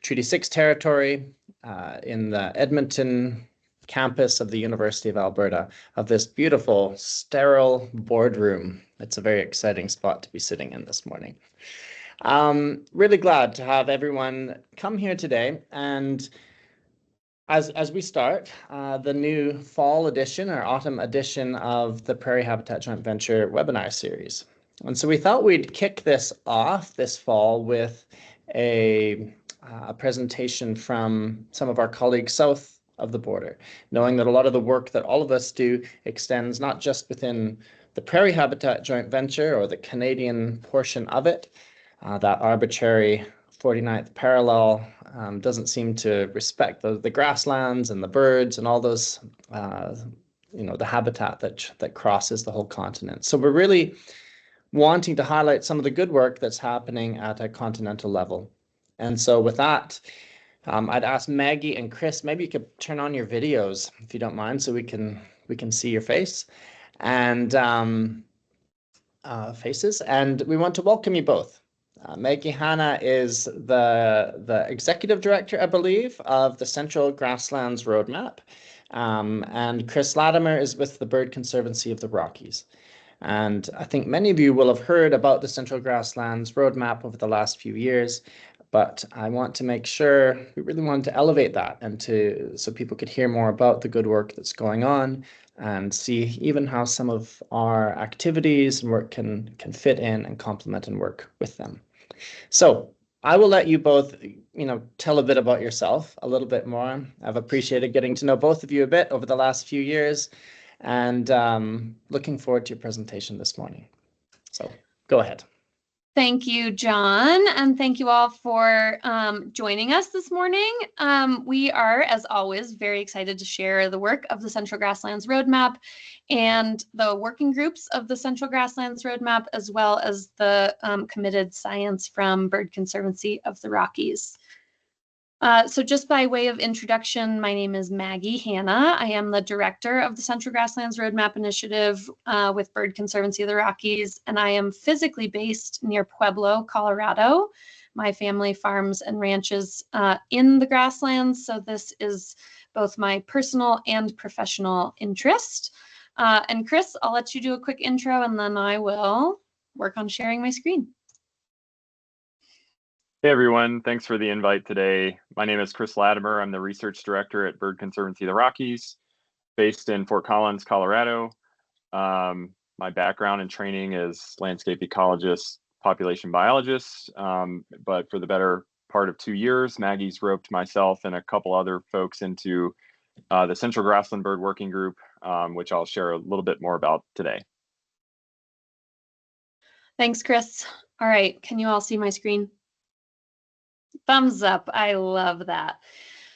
Treaty 6 territory in the Edmonton campus of the University of Alberta, of this beautiful, sterile boardroom. It's a very exciting spot to be sitting in this morning. Really glad to have everyone come here today. And as we start the new fall edition or autumn edition of the Prairie Habitat Joint Venture webinar series. And so we thought we'd kick this off this fall with a presentation from some of our colleagues south of the border, knowing that a lot of the work that all of us do extends not just within the Prairie Habitat Joint Venture or the Canadian portion of it. That arbitrary 49th parallel doesn't seem to respect the grasslands and the birds and all those, the habitat that crosses the whole continent. So we're really wanting to highlight some of the good work that's happening at a continental level. And so with that, I'd ask Maggie and Chris, maybe you could turn on your videos if you don't mind, so we can see your face and faces. And we want to welcome you both. Maggie Hanna is the executive director, I believe, of the Central Grasslands Roadmap. And Chris Latimer is with the Bird Conservancy of the Rockies. And I think many of you will have heard about the Central Grasslands Roadmap over the last few years, but I want to make sure, we really wanted to elevate that and so people could hear more about the good work that's going on and see even how some of our activities and work can fit in and complement and work with them. So I will let you both, tell a bit about yourself a little bit more. I've appreciated getting to know both of you a bit over the last few years, and looking forward to your presentation this morning. So go ahead. Thank you, John, and thank you all for joining us this morning. We are, as always, very excited to share the work of the Central Grasslands Roadmap and the working groups of the Central Grasslands Roadmap, as well as the committed science from Bird Conservancy of the Rockies. So just by way of introduction, my name is Maggie Hanna. I am the director of the Central Grasslands Roadmap Initiative with Bird Conservancy of the Rockies, and I am physically based near Pueblo, Colorado. My family farms and ranches in the grasslands, so this is both my personal and professional interest. And Chris, I'll let you do a quick intro, and then I will work on sharing my screen. Hey everyone, thanks for the invite today. My name is Chris Latimer. I'm the research director at Bird Conservancy of the Rockies, based in Fort Collins, Colorado. My background and training is landscape ecologist, population biologist, but for the better part of 2 years, Maggie's roped myself and a couple other folks into the Central Grassland Bird Working Group, which I'll share a little bit more about today. Thanks, Chris. All right, can you all see my screen? Thumbs up. I love that.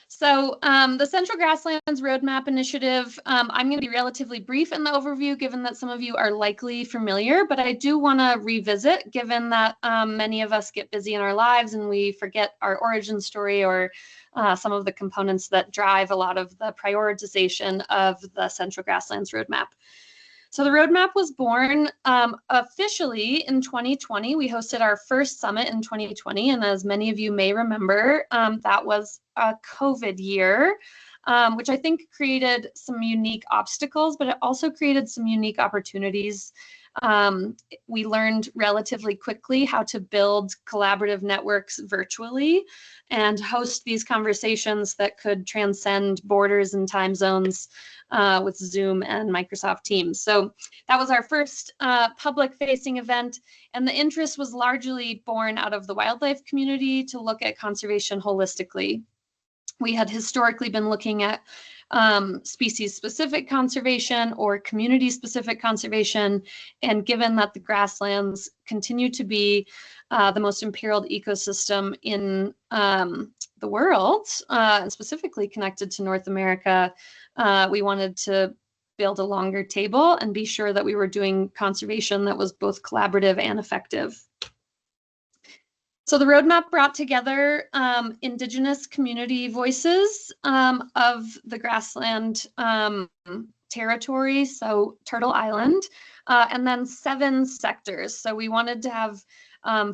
So the Central Grasslands Roadmap Initiative, I'm going to be relatively brief in the overview, given that some of you are likely familiar, but I do want to revisit, given that many of us get busy in our lives and we forget our origin story or some of the components that drive a lot of the prioritization of the Central Grasslands Roadmap. So the roadmap was born officially in 2020. We hosted our first summit in 2020, and as many of you may remember, that was a COVID year, which I think created some unique obstacles, but it also created some unique opportunities. We learned relatively quickly how to build collaborative networks virtually and host these conversations that could transcend borders and time zones with Zoom and Microsoft Teams. So that was our first public-facing event, and the interest was largely born out of the wildlife community to look at conservation holistically. We had historically been looking at species-specific conservation or community-specific conservation, and given that the grasslands continue to be the most imperiled ecosystem in the world, and specifically connected to North America, we wanted to build a longer table and be sure that we were doing conservation that was both collaborative and effective. So the roadmap brought together Indigenous community voices of the grassland territory, so Turtle Island, and then 7 sectors. So we wanted to have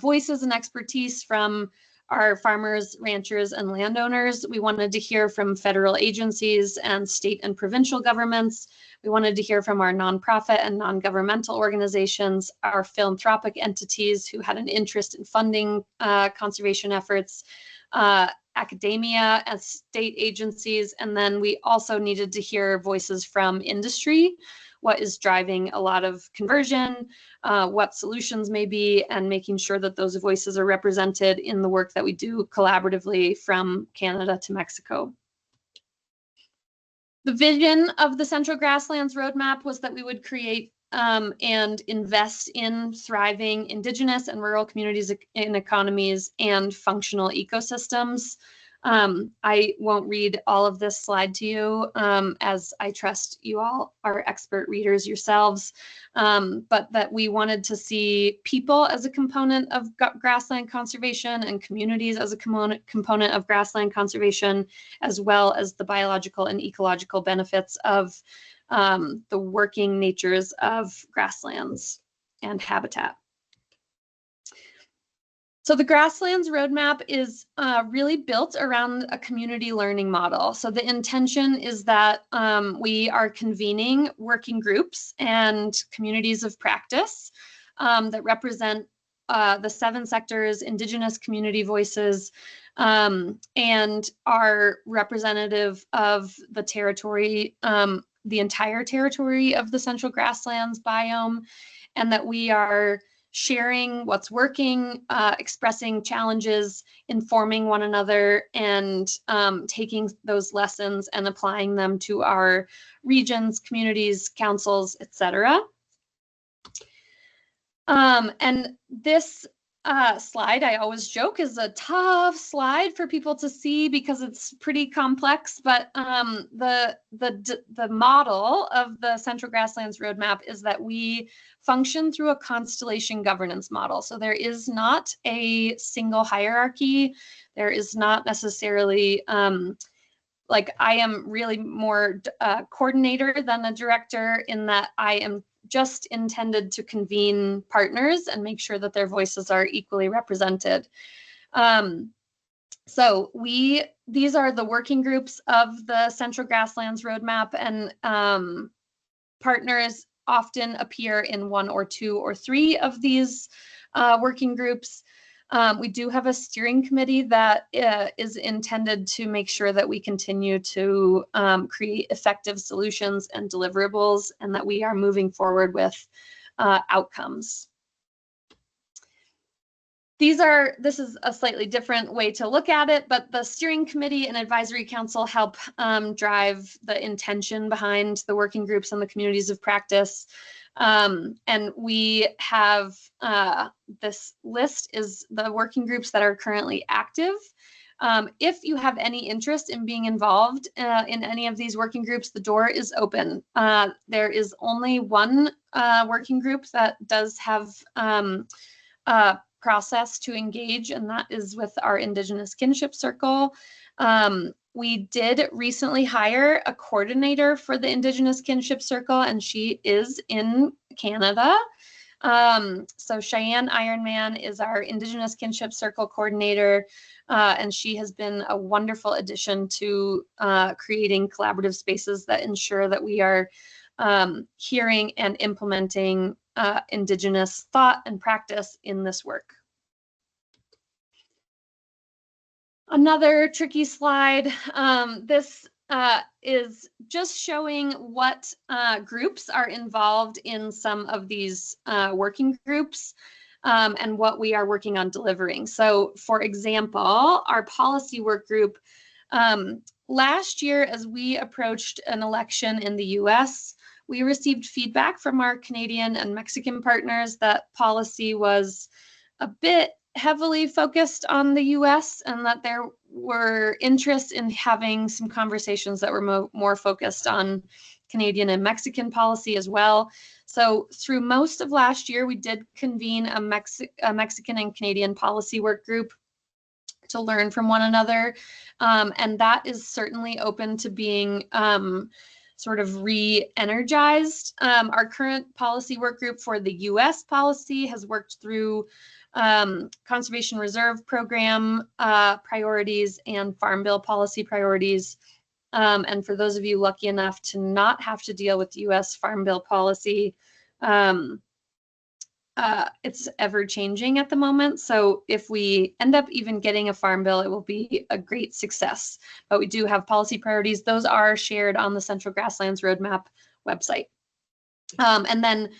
voices and expertise from our farmers, ranchers, and landowners. We wanted to hear from federal agencies and state and provincial governments. We wanted to hear from our nonprofit and non-governmental organizations, our philanthropic entities who had an interest in funding conservation efforts, academia and state agencies, and then we also needed to hear voices from industry, what is driving a lot of conversion, what solutions may be, and making sure that those voices are represented in the work that we do collaboratively from Canada to Mexico. The vision of the Central Grasslands Roadmap was that we would create and invest in thriving Indigenous and rural communities and economies and functional ecosystems. I won't read all of this slide to you, as I trust you all are expert readers yourselves, but that we wanted to see people as a component of grassland conservation and communities as a component of grassland conservation, as well as the biological and ecological benefits of the working natures of grasslands and habitat. So the Grasslands Roadmap is really built around a community learning model. So the intention is that we are convening working groups and communities of practice that represent the 7 sectors, Indigenous community voices, and are representative of the territory, the entire territory of the Central Grasslands biome, and that we are sharing what's working, expressing challenges, informing one another, and taking those lessons and applying them to our regions, communities, councils, etc. And this slide, I always joke, is a tough slide for people to see because it's pretty complex, but the model of the Central Grasslands Roadmap is that we function through a constellation governance model. So there is not a single hierarchy. There is not necessarily like I am really more coordinator than a director, in that I am just intended to convene partners and make sure that their voices are equally represented. So these are the working groups of the Central Grasslands Roadmap, and partners often appear in 1 or 2 or 3 of these working groups. We do have a steering committee that is intended to make sure that we continue to create effective solutions and deliverables, and that we are moving forward with outcomes. This is a slightly different way to look at it, but the steering committee and advisory council help drive the intention behind the working groups and the communities of practice. And we have this list is the working groups that are currently active. If you have any interest in being involved in any of these working groups, the door is open. There is only one working group that does have a process to engage, and that is with our Indigenous Kinship Circle. We did recently hire a coordinator for the Indigenous Kinship Circle, and she is in Canada. So Cheyenne Ironman is our Indigenous Kinship Circle coordinator, and she has been a wonderful addition to creating collaborative spaces that ensure that we are hearing and implementing Indigenous thought and practice in this work. Another tricky slide. This is just showing what groups are involved in some of these working groups and what we are working on delivering. So, for example, our policy work group, last year as we approached an election in the US, we received feedback from our Canadian and Mexican partners that policy was a bit heavily focused on the US, and that there were interests in having some conversations that were more focused on Canadian and Mexican policy as well. So through most of last year, we did convene a Mexican and Canadian policy work group to learn from one another. And that is certainly open to being sort of re-energized. Our current policy work group for the US policy has worked through Conservation Reserve Program priorities, and Farm Bill policy priorities. And for those of you lucky enough to not have to deal with U.S. Farm Bill policy, it's ever changing at the moment. So if we end up even getting a farm bill, it will be a great success. But we do have policy priorities. Those are shared on the Central Grasslands Roadmap website. And then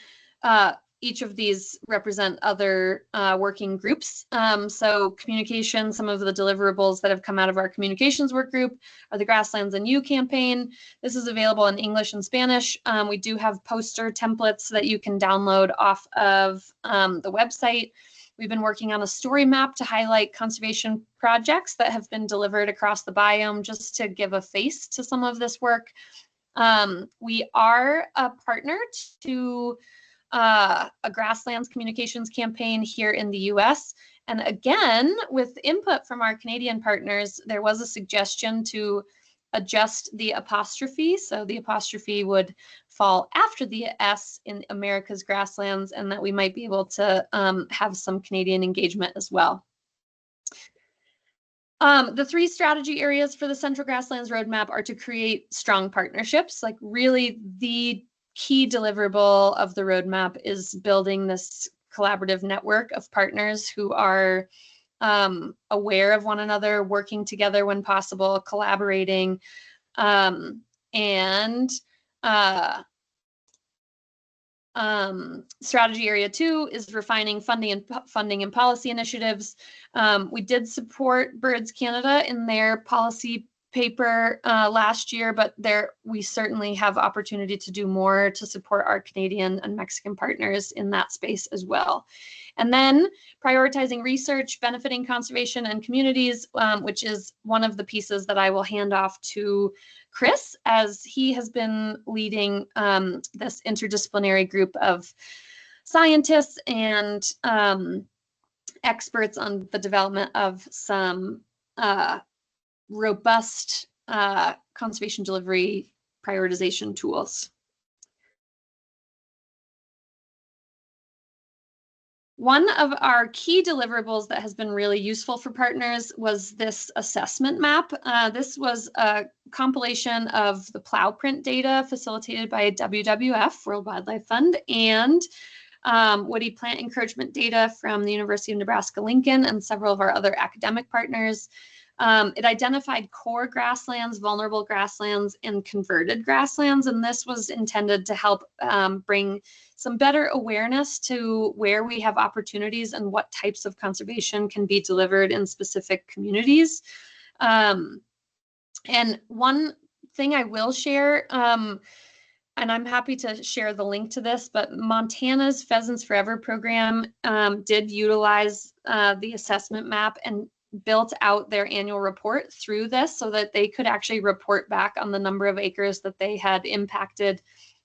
each of these represent other working groups. So communication, some of the deliverables that have come out of our communications work group are the Grasslands and You campaign. This is available in English and Spanish. We do have poster templates that you can download off of the website. We've been working on a story map to highlight conservation projects that have been delivered across the biome, just to give a face to some of this work. We are a partner to a Grasslands communications campaign here in the US. And again, with input from our Canadian partners, there was a suggestion to adjust the apostrophe. So the apostrophe would fall after the S in America's Grasslands, and that we might be able to have some Canadian engagement as well. The three strategy areas for the Central Grasslands Roadmap are to create strong partnerships. Like, really, the key deliverable of the roadmap is building this collaborative network of partners who are aware of one another, working together when possible, collaborating, and strategy area 2 is refining funding and policy initiatives. We did support Birds Canada in their policy paper last year, but we certainly have opportunity to do more to support our Canadian and Mexican partners in that space as well. And then prioritizing research, benefiting conservation and communities, which is one of the pieces that I will hand off to Chris, as he has been leading this interdisciplinary group of scientists and experts on the development of some robust conservation delivery prioritization tools. One of our key deliverables that has been really useful for partners was this assessment map. This was a compilation of the plow print data facilitated by WWF, World Wildlife Fund, and woody plant encouragement data from the University of Nebraska-Lincoln and several of our other academic partners. It identified core grasslands, vulnerable grasslands, and converted grasslands, and this was intended to help bring some better awareness to where we have opportunities and what types of conservation can be delivered in specific communities. And one thing I will share, and I'm happy to share the link to this, but Montana's Pheasants Forever program did utilize the assessment map and built out their annual report through this so that they could actually report back on the number of acres that they had impacted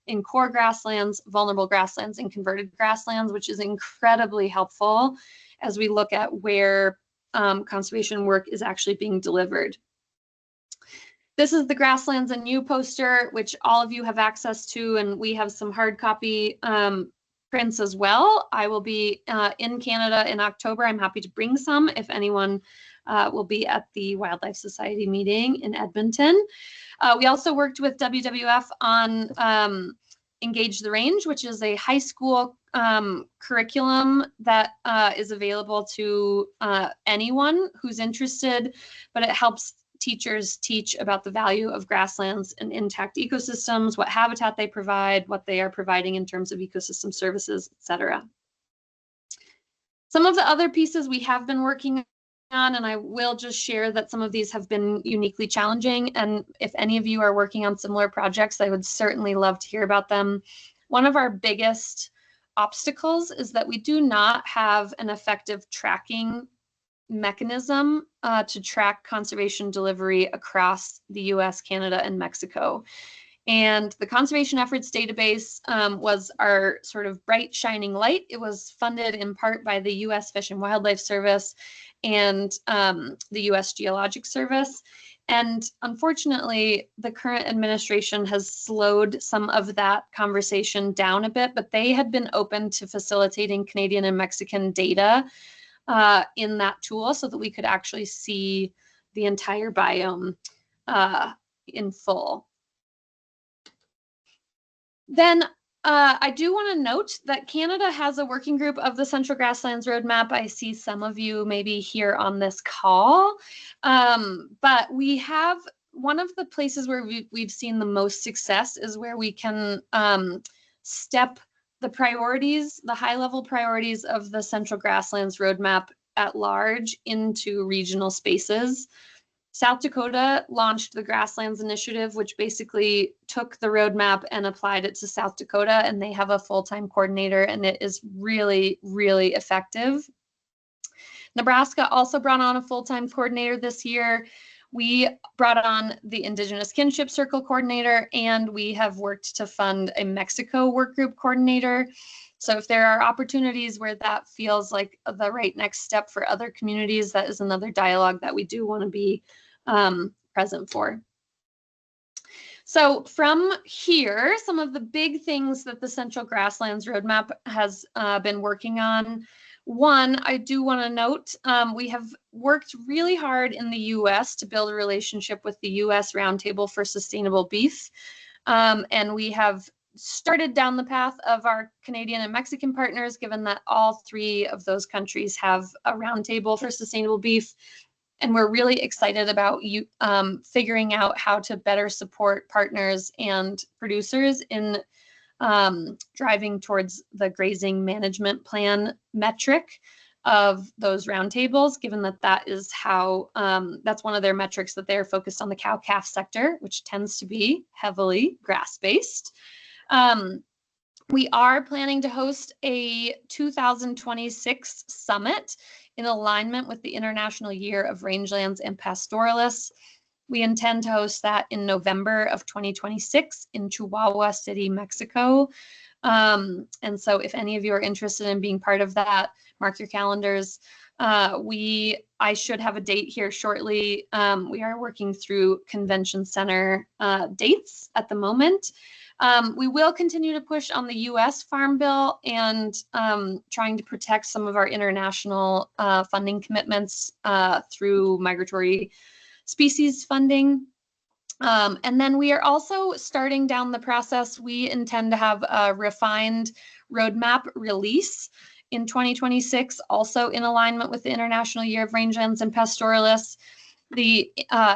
in core grasslands, vulnerable grasslands, and converted grasslands, which is incredibly helpful as we look at where conservation work is actually being delivered. This is the Grasslands and You poster, which all of you have access to, and we have some hard copy prints as well. I will be in Canada in October. I'm happy to bring some if anyone will be at the Wildlife Society meeting in Edmonton. We also worked with WWF on Engage the Range, which is a high school curriculum that is available to anyone who's interested, but it helps teachers teach about the value of grasslands and intact ecosystems, what habitat they provide, what they are providing in terms of ecosystem services, etc. Some of the other pieces we have been working on, and I will just share that some of these have been uniquely challenging, and if any of you are working on similar projects, I would certainly love to hear about them. One of our biggest obstacles is that we do not have an effective tracking mechanism to track conservation delivery across the US, Canada, and Mexico. And the Conservation Efforts Database was our sort of bright shining light. It was funded in part by the US Fish and Wildlife Service and the US Geologic Service. And unfortunately, the current administration has slowed some of that conversation down a bit, but they had been open to facilitating Canadian and Mexican data in that tool so that we could actually see the entire biome in full. Then I do want to note that Canada has a working group of the Central Grasslands Roadmap. I see some of you maybe here on this call, but we have one of the places where we've seen the most success is where we can step the priorities, the high-level priorities of the Central Grasslands Roadmap at large into regional spaces. South Dakota launched the Grasslands Initiative, which basically took the roadmap and applied it to South Dakota, and they have a full-time coordinator, and it is really, really effective. Nebraska also brought on a full-time coordinator this year. We brought on the Indigenous Kinship Circle coordinator, and we have worked to fund a Mexico work group coordinator. So if there are opportunities where that feels like the right next step for other communities, that is another dialogue that we do want to be present for. So from here, some of the big things that the Central Grasslands Roadmap has been working on. One, I do want to note, we have worked really hard in the US to build a relationship with the US Roundtable for Sustainable Beef. And we have started down the path of our Canadian and Mexican partners, given that all three of those countries have a roundtable for sustainable beef. And we're really excited about figuring out how to better support partners and producers in driving towards the grazing management plan metric of those roundtables, given that that is how, that's one of their metrics that they're focused on the cow-calf sector, which tends to be heavily grass-based. We are planning to host a 2026 summit in alignment with the International Year of Rangelands and Pastoralists. We intend to host that in November of 2026 in Chihuahua City, Mexico. And so if any of you are interested in being part of that, mark your calendars. I should have a date here shortly. We are working through convention center dates at the moment. We will continue to push on the US Farm Bill and trying to protect some of our international funding commitments through migratory species funding. And then we are also starting down the process. We intend to have a refined roadmap release in 2026, also in alignment with the International Year of Rangelands and Pastoralists. The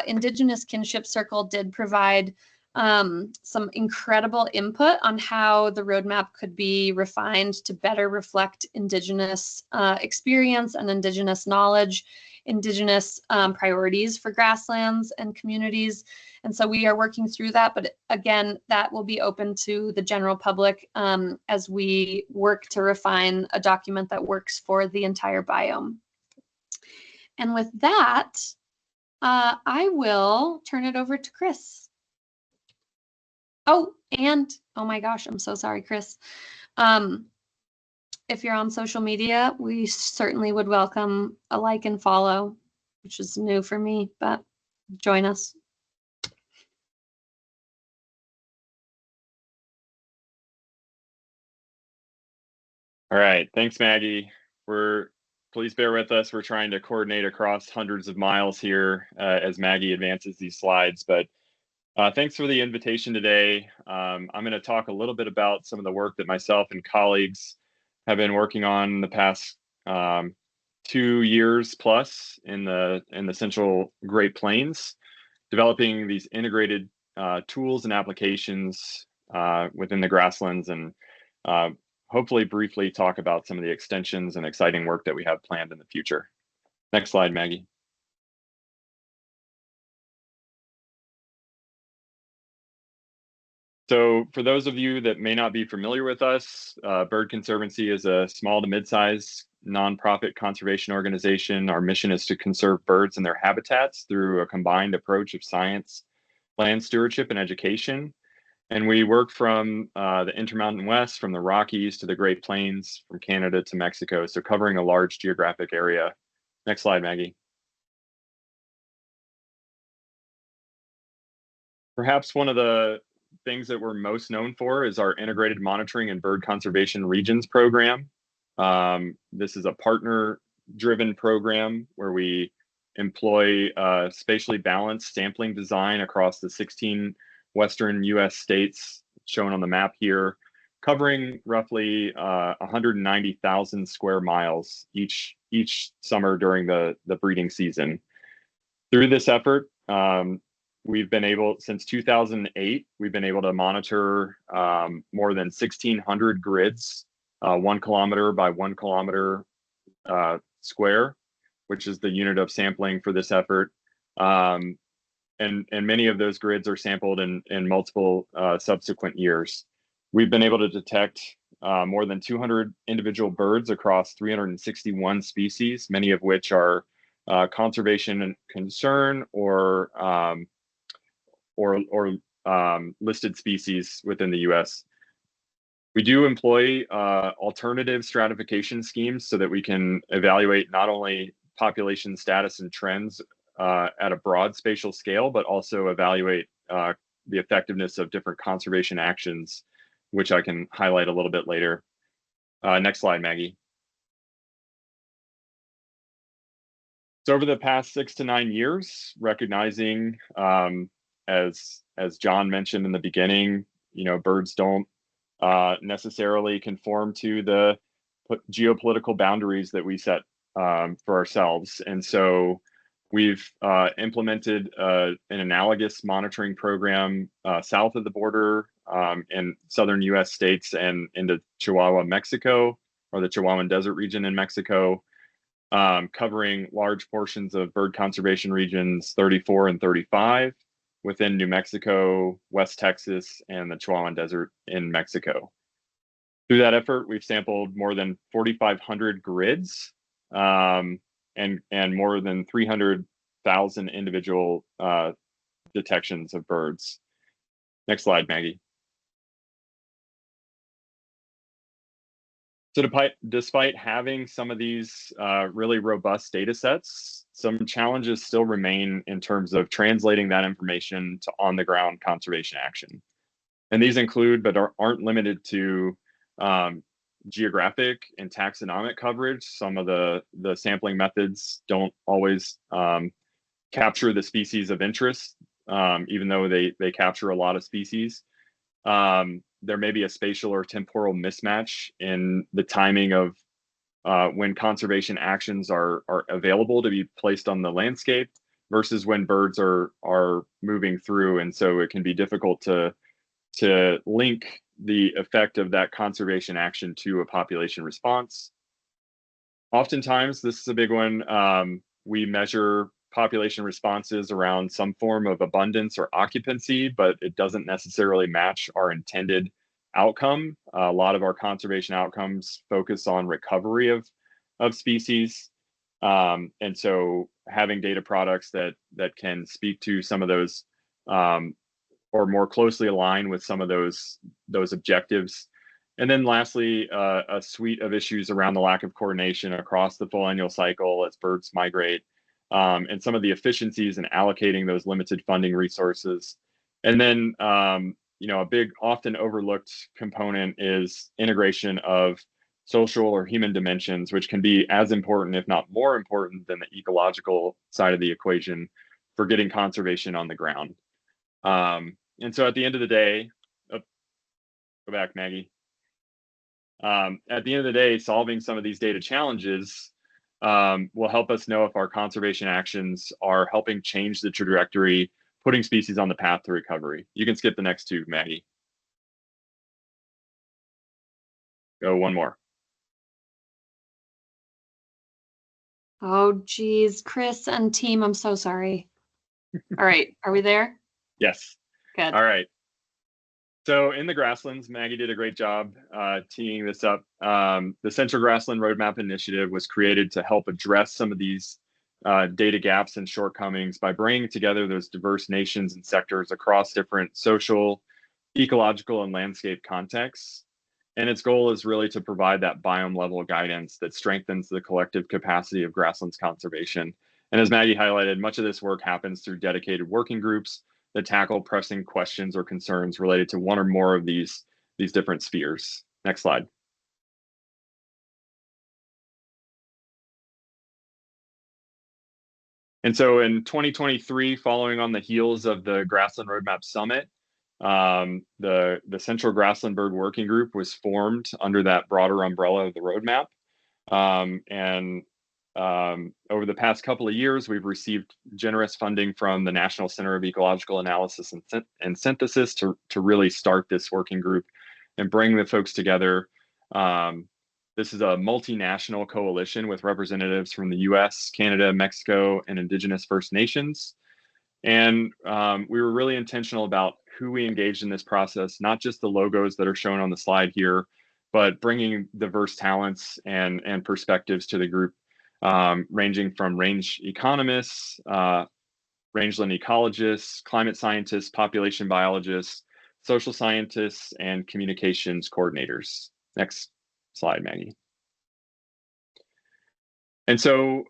Indigenous Kinship Circle did provide some incredible input on how the roadmap could be refined to better reflect Indigenous experience and Indigenous knowledge, Indigenous priorities for grasslands and communities. And so we are working through that, but again, that will be open to the general public as we work to refine a document that works for the entire biome. And with that, I will turn it over to Chris. Oh, and oh my gosh, I'm so sorry, Chris. If you're on social media, we certainly would welcome a like and follow, which is new for me, but join us. All right, thanks, Maggie. Please bear with us. We're trying to coordinate across hundreds of miles here as Maggie advances these slides, but thanks for the invitation today. I'm going to talk a little bit about some of the work that myself and colleagues have been working on the past 2 years plus in the Central Great Plains, developing these integrated tools and applications within the grasslands, and hopefully briefly talk about some of the extensions and exciting work that we have planned in the future. Next slide, Maggie. So for those of you that may not be familiar with us, Bird Conservancy is a small to mid-sized nonprofit conservation organization. Our mission is to conserve birds and their habitats through a combined approach of science, land stewardship, and education. And we work from the Intermountain West, from the Rockies to the Great Plains, from Canada to Mexico, so covering a large geographic area. Next slide, Maggie. Perhaps one of the things that we're most known for is our Integrated Monitoring and Bird Conservation Regions program. This is a partner driven program where we employ spatially balanced sampling design across the 16 western US states shown on the map here, covering roughly 190,000 square miles each summer during the breeding season. Through this effort, we've been able, since 2008, we've been able to monitor more than 1,600 grids, 1 kilometer by 1 kilometer square, which is the unit of sampling for this effort. And many of those grids are sampled in multiple subsequent years. We've been able to detect more than 200 individual birds across 361 species, many of which are conservation concern or listed species within the US. We do employ alternative stratification schemes so that we can evaluate not only population status and trends at a broad spatial scale, but also evaluate the effectiveness of different conservation actions, which I can highlight a little bit later. Next slide, Maggie. So over the past 6 to 9 years, recognizing, as John mentioned in the beginning, birds don't necessarily conform to the geopolitical boundaries that we set for ourselves. And so we've implemented an analogous monitoring program south of the border in southern US states and into Chihuahua, Mexico, or the Chihuahuan Desert region in Mexico, covering large portions of bird conservation regions 34 and 35 within New Mexico, West Texas, and the Chihuahuan Desert in Mexico. Through that effort, we've sampled more than 4,500 grids and more than 300,000 individual detections of birds. Next slide, Maggie. So despite having some of these really robust data sets, some challenges still remain in terms of translating that information to on-the-ground conservation action. And these include, but aren't limited to, geographic and taxonomic coverage. Some of the sampling methods don't always capture the species of interest, even though they capture a lot of species. There may be a spatial or temporal mismatch in the timing of when conservation actions are available to be placed on the landscape versus when birds are moving through. And so it can be difficult to link the effect of that conservation action to a population response. Oftentimes, this is a big one, we measure population responses around some form of abundance or occupancy, but it doesn't necessarily match our intended outcome. A lot of our conservation outcomes focus on recovery of species. And so having data products that can speak to some of those or more closely align with some of those objectives. And then lastly, a suite of issues around the lack of coordination across the full annual cycle as birds migrate, and some of the efficiencies in allocating those limited funding resources. And then, a big, often overlooked component is integration of social or human dimensions, which can be as important, if not more important, than the ecological side of the equation for getting conservation on the ground. And so at the end of the day, go back, Maggie. At the end of the day, solving some of these data challenges will help us know if our conservation actions are helping change the trajectory, putting species on the path to recovery. You can skip the next two, Maggie. Go one more. Oh, geez, Chris and team, I'm so sorry. All right, are we there? Yes. Good. All right. So in the Grasslands, Maggie did a great job teeing this up. The Central Grassland Roadmap Initiative was created to help address some of these data gaps and shortcomings by bringing together those diverse nations and sectors across different social, ecological, and landscape contexts. And its goal is really to provide that biome level guidance that strengthens the collective capacity of grasslands conservation. And as Maggie highlighted, much of this work happens through dedicated working groups that tackle pressing questions or concerns related to one or more of these different spheres. Next slide. And so in 2023, following on the heels of the Grassland Roadmap Summit, the Central Grassland Bird Working Group was formed under that broader umbrella of the roadmap. Over the past couple of years, we've received generous funding from the National Center of Ecological Analysis and Synthesis to really start this working group and bring the folks together. This is a multinational coalition with representatives from the US, Canada, Mexico, and Indigenous First Nations. And we were really intentional about who we engaged in this process, not just the logos that are shown on the slide here, but bringing diverse talents and perspectives to the group, ranging from range economists, rangeland ecologists, climate scientists, population biologists, social scientists, and communications coordinators. Next slide, Maggie. And so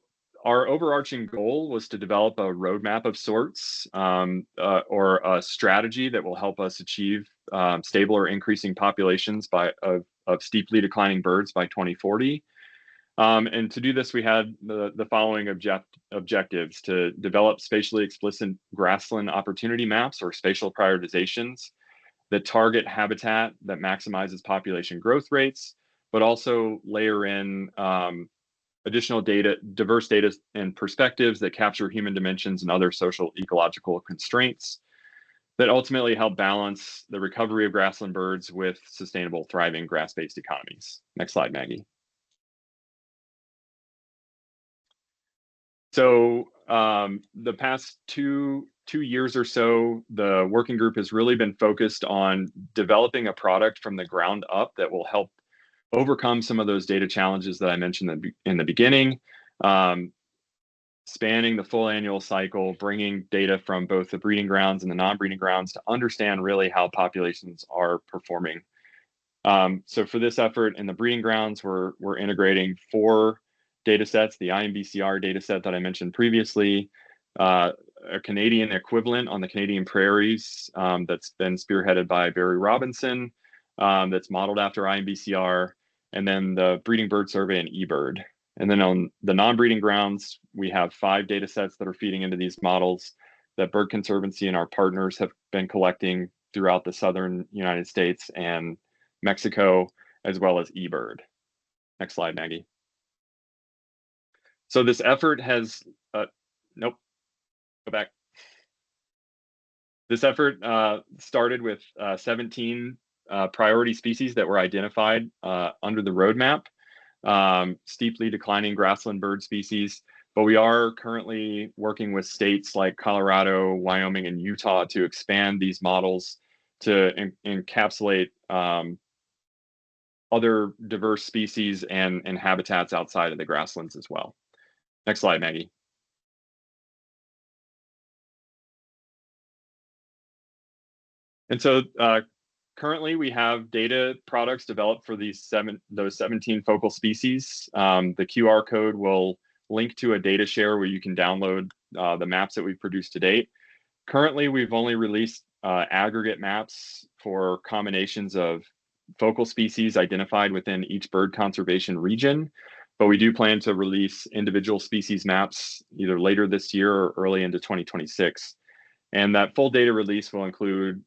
our overarching goal was to develop a roadmap of sorts, or a strategy that will help us achieve stable or increasing populations of steeply declining birds by 2040. And to do this, we had the following objectives: to develop spatially explicit grassland opportunity maps or spatial prioritizations that target habitat that maximizes population growth rates, but also layer in additional data, diverse data and perspectives that capture human dimensions and other social ecological constraints that ultimately help balance the recovery of grassland birds with sustainable, thriving grass-based economies. Next slide, Maggie. So the past two years or so, the working group has really been focused on developing a product from the ground up that will help overcome some of those data challenges that I mentioned in the beginning, spanning the full annual cycle, bringing data from both the breeding grounds and the non-breeding grounds to understand really how populations are performing. So for this effort in the breeding grounds, we're integrating 4 data sets: the IMBCR data set that I mentioned previously, a Canadian equivalent on the Canadian prairies that's been spearheaded by Barry Robinson, that's modeled after IMBCR, and then the breeding bird survey and eBird. And then on the non-breeding grounds, we have 5 data sets that are feeding into these models that Bird Conservancy and our partners have been collecting throughout the southern United States and Mexico, as well as eBird. Next slide, Maggie. So this effort has, nope, go back. This effort started with 17 priority species that were identified under the roadmap, steeply declining grassland bird species, but we are currently working with states like Colorado, Wyoming, and Utah to expand these models to encapsulate other diverse species and habitats outside of the grasslands as well. Next slide, Maggie. And so currently we have data products developed for those 17 focal species. The QR code will link to a data share where you can download the maps that we've produced to date. Currently, we've only released aggregate maps for combinations of focal species identified within each bird conservation region, but we do plan to release individual species maps either later this year or early into 2026. And that full data release will include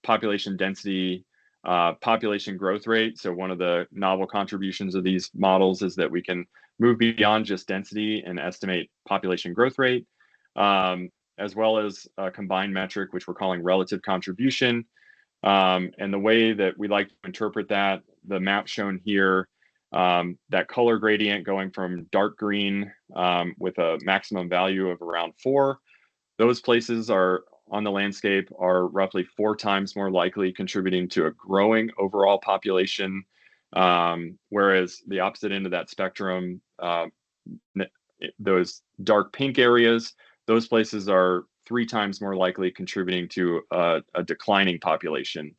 population density, population growth rate. So one of the novel contributions of these models is that we can move beyond just density and estimate population growth rate, as well as a combined metric, which we're calling relative contribution. And the way that we like to interpret that, the map shown here, that color gradient going from dark green with a maximum value of around 4, those places are on the landscape are roughly 4 times more likely contributing to a growing overall population, whereas the opposite end of that spectrum, those dark pink areas, those places are 3 times more likely contributing to a declining population.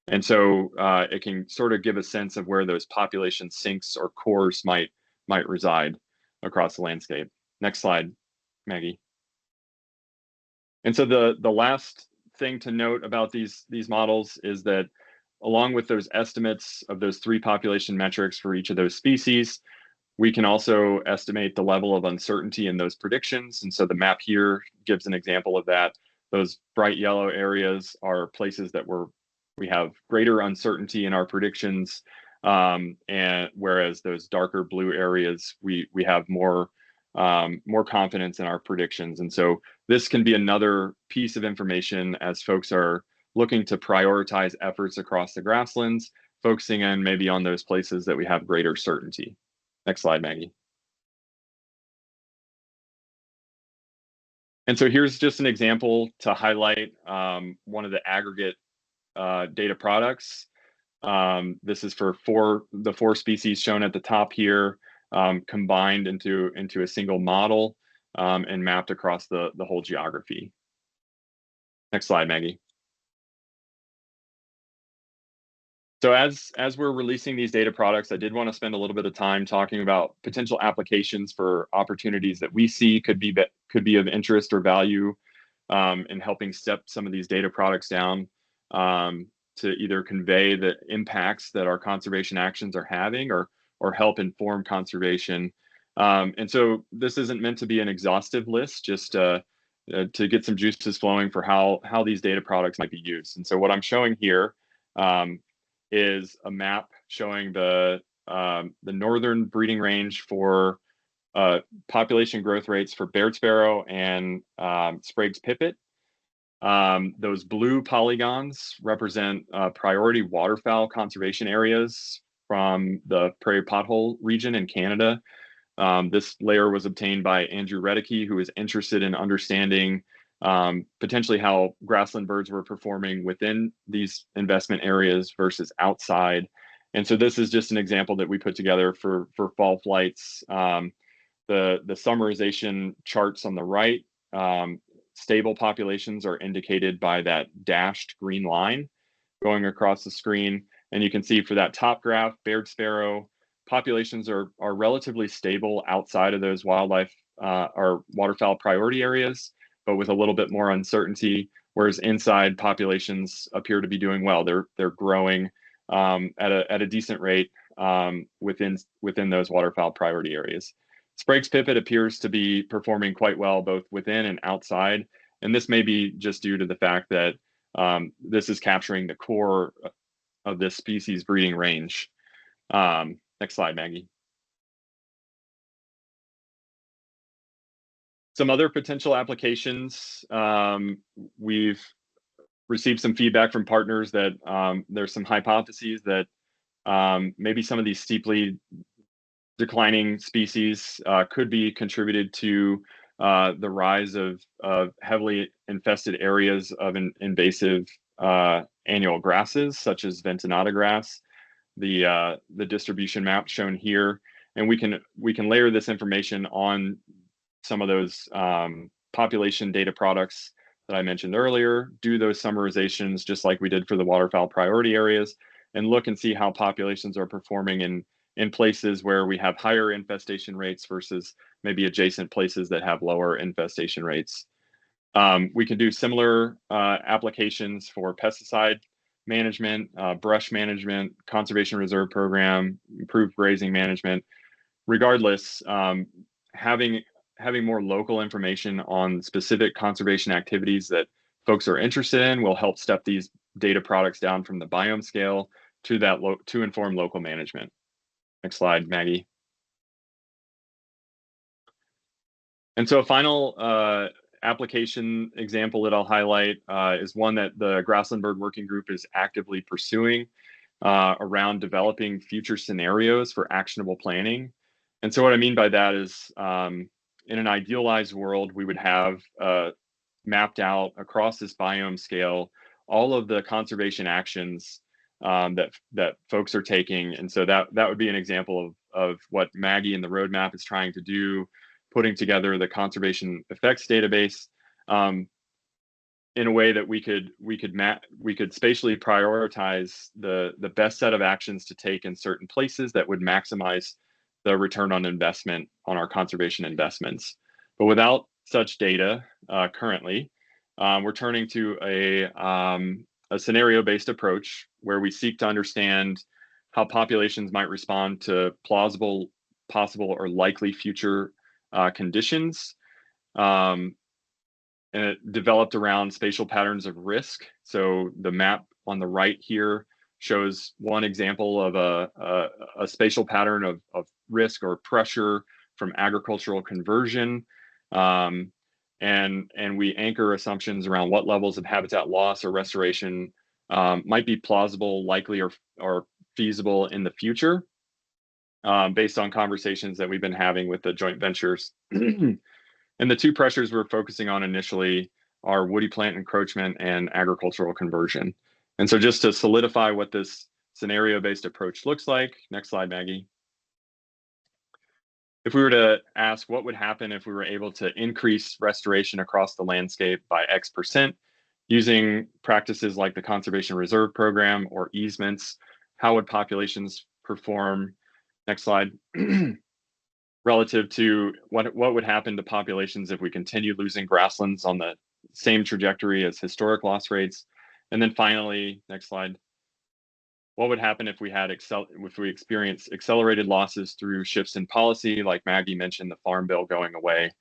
And so it can sort of give a sense of where those population sinks or cores might reside across the landscape. Next slide, Maggie. And so the last thing to note about these models is that along with those estimates of those 3 population metrics for each of those species, We can also estimate the level of uncertainty in those predictions. And so the map here gives an example of that. Those bright yellow areas are places that we have greater uncertainty in our predictions. And whereas those darker blue areas, we have more confidence in our predictions. And so this can be another piece of information as folks are looking to prioritize efforts across the grasslands, focusing in maybe on those places that we have greater certainty. Next slide, Maggie. And so here's just an example to highlight one of the aggregate data products. This is for the four species shown at the top here, combined into a single model and mapped across the whole geography. Next slide, Maggie. So as we're releasing these data products, I did want to spend a little bit of time talking about potential applications for opportunities that we see could be of interest or value in helping step some of these data products down to either convey the impacts that our conservation actions are having or help inform conservation. And so this isn't meant to be an exhaustive list, just to get some juices flowing for how these data products might be used. And so what I'm showing here is a map showing the northern breeding range for population growth rates for Baird sparrow and Sprague's pipit. Those blue polygons represent priority waterfowl conservation areas from the Prairie pothole region in Canada. This layer was obtained by Andrew Redicke, who is interested in understanding potentially how grassland birds were performing within these investment areas versus outside. And so this is just an example that we put together for fall flights. The summarization charts on the right, stable populations are indicated by that dashed green line going across the screen. And you can see for that top graph, Baird sparrow populations are relatively stable outside of those wildlife or waterfowl priority areas, but with a little bit more uncertainty, whereas inside populations appear to be doing well. They're growing at a decent rate within those waterfowl priority areas. Sprague's pipit appears to be performing quite well both within and outside, and this may be just due to the fact that this is capturing the core of this species breeding range. Next slide, Maggie. Some other potential applications, we've received some feedback from partners that there's some hypotheses that maybe some of these steeply declining species could be contributed to the rise of heavily infested areas of invasive annual grasses, such as ventonata grass. The distribution map shown here, and we can layer this information on some of those population data products that I mentioned earlier, do those summarizations just like we did for the waterfowl priority areas, and look and see how populations are performing in places where we have higher infestation rates versus maybe adjacent places that have lower infestation rates. We can do similar applications for pesticide management, brush management, conservation reserve program, improved grazing management. Regardless, having more local information on specific conservation activities that folks are interested in will help step these data products down from the biome scale to inform local management. Next slide, Maggie. And so a final application example that I'll highlight is one that the Grassland Bird Working Group is actively pursuing around developing future scenarios for actionable planning. And so what I mean by that is in an idealized world, we would have mapped out across this biome scale all of the conservation actions that folks are taking. And so that would be an example of what Maggie and the roadmap is trying to do, putting together the conservation effects database in a way that we could spatially prioritize the best set of actions to take in certain places that would maximize the return on investment on our conservation investments. But without such data currently, we're turning to a scenario-based approach where we seek to understand how populations might respond to plausible possible or likely future conditions. And it developed around spatial patterns of risk. So the map on the right here shows one example of a spatial pattern of risk or pressure from agricultural conversion. And we anchor assumptions around what levels of habitat loss or restoration might be plausible, likely, or feasible in the future, based on conversations that we've been having with the joint ventures. And the two pressures we're focusing on initially are woody plant encroachment and agricultural conversion. And so just to solidify what this scenario-based approach looks like, next slide, Maggie. If we were to ask what would happen if we were able to increase restoration across the landscape by X% using practices like the Conservation Reserve Program or easements, how would populations perform? Next slide. Relative to what would happen to populations if we continue losing grasslands on the same trajectory as historic loss rates. And then finally, next slide, what would happen if we experienced accelerated losses through shifts in policy, like Maggie mentioned, the Farm Bill going away,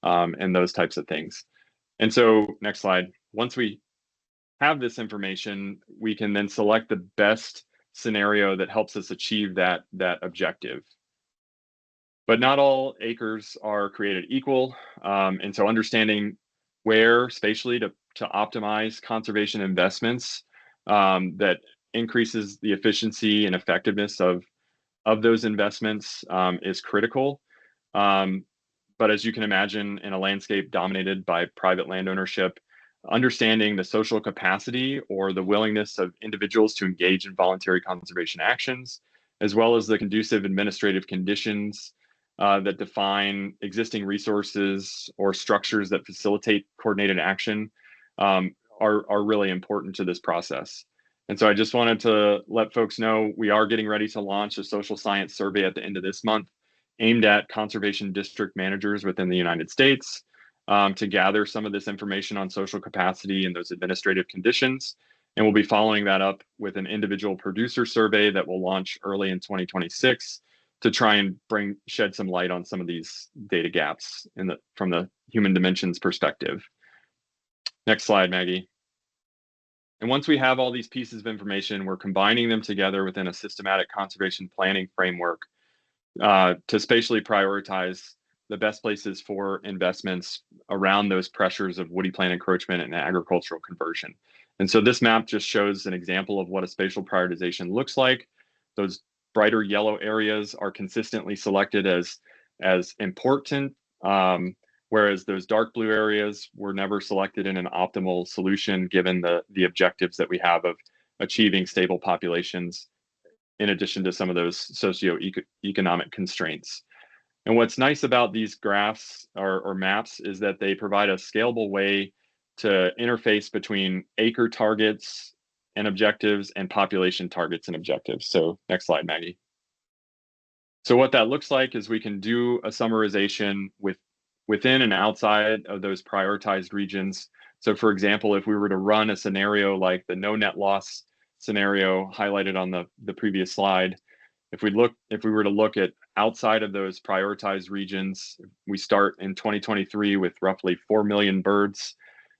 and those types of things. And so next slide, once we have this information, we can then select the best scenario that helps us achieve that objective. But not all acres are created equal. And so understanding where spatially to optimize conservation investments that increases the efficiency and effectiveness of those investments is critical. But as you can imagine, in a landscape dominated by private land ownership, understanding the social capacity or the willingness of individuals to engage in voluntary conservation actions, as well as the conducive administrative conditions that define existing resources or structures that facilitate coordinated action are really important to this process. And so I just wanted to let folks know we are getting ready to launch a social science survey at the end of this month aimed at conservation district managers within the United States to gather some of this information on social capacity and those administrative conditions. And we'll be following that up with an individual producer survey that will launch early in 2026 to try and shed some light on some of these data gaps from the human dimensions perspective. Next slide, Maggie. And once we have all these pieces of information, we're combining them together within a systematic conservation planning framework to spatially prioritize the best places for investments around those pressures of woody plant encroachment and agricultural conversion. And so this map just shows an example of what a spatial prioritization looks like. Those brighter yellow areas are consistently selected as important, whereas those dark blue areas were never selected in an optimal solution given the objectives that we have of achieving stable populations in addition to some of those socioeconomic constraints. And what's nice about these graphs or maps is that they provide a scalable way to interface between acre targets and objectives and population targets and objectives. So next slide, Maggie. So what that looks like is we can do a summarization within and outside of those prioritized regions. So for example, if we were to run a scenario like the no net loss scenario highlighted on the previous slide, if we were to look at outside of those prioritized regions, we start in 2023 with roughly 4 million birds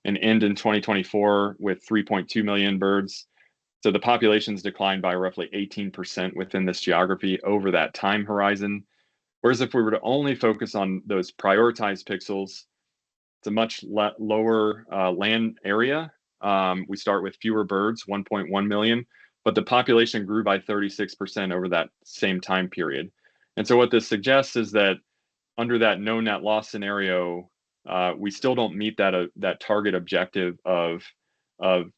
and end in 2024 with 3.2 million birds. So the populations declined by roughly 18% within this geography over that time horizon. Whereas if we were to only focus on those prioritized pixels, it's a much lower land area. We start with fewer birds, 1.1 million, but the population grew by 36% over that same time period. And so what this suggests is that under that no net loss scenario, we still don't meet that target objective of